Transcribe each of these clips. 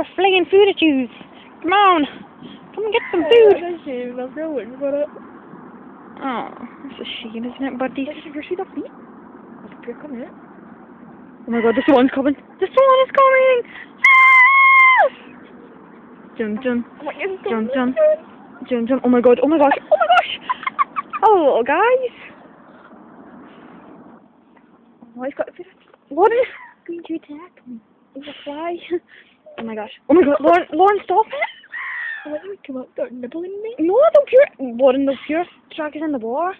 We're flinging food at you. Come on. Come and get some food. That's a shame. I'm still waiting for it. Oh, that's a shame, isn't it, buddy? Did you see the feet? What's the coming out? Oh my god, the swan's coming. The swan is coming. Yes! Jum jum. Jum jum. Jum jum. Oh my god. Oh my gosh. Oh my gosh. Oh, little guys. Oh, he's got a bit of What is? going to attack me. He's a fly. Oh my gosh. Oh my god. Lauren, stop it. I want you to come up, start nibbling me. No, don't pure. Lauren, they'll pure drag us in the water.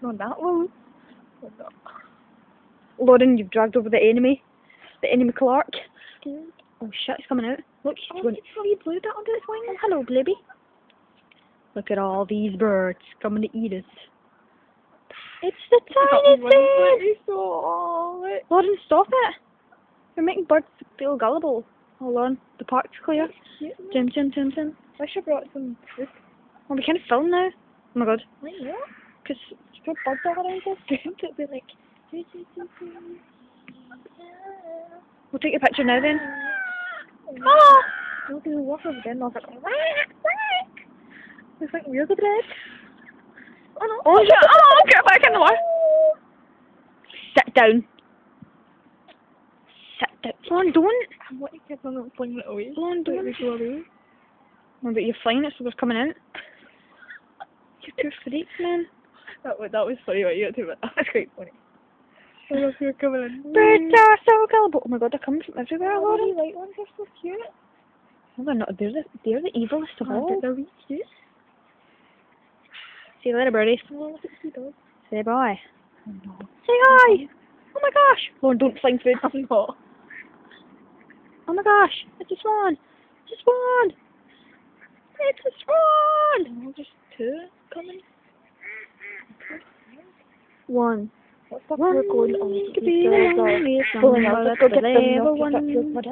Not that one. Oh, no. Lauren, you've dragged over the enemy. The enemy Clark. Oh shit, he's coming out. Look, he's going. It's really blue that under its wing. Oh, hello, Blibby. Look at all these birds coming to eat us. It's the tiny thing! Lauren, stop it! You're making birds feel gullible. Oh, Lauren, the park's clear. Jim, Jim, Jim, Jim. I should have brought some fruit. Well, we can't film now. Oh my god. Why not? Because there's birds all around us. It'll be like... We'll take a picture now then. Oh! Look at the walk over there and I was like, whack, whack! It's like, we're the bread. Oh no! Oh, shit. Oh, get back in the water! Sit down. Sit down. Lauren, don't. What you kept on flinging it away? Lauren, don't. Let me go away. Oh, but you're flying it so they're coming out. You're two freaks, man. That was funny what you got to, but that was quite funny. I love you coming in. Birds are so gullible. Oh my god, they're coming from everywhere, Oh, Lauren. the white ones are so cute. No, they're not. They're the evilest of all. They're really cute. See you later, birdies. Oh, look at the dogs. Say bye. Oh no. Say hi. Oh my gosh. Lauren, don't fling food. I'm not. Oh my gosh. It's a swan. It's a swan. It's a swan. Oh, just two coming. One. What's that One we're going on? to be the only Pulling out song the that will level never one. one.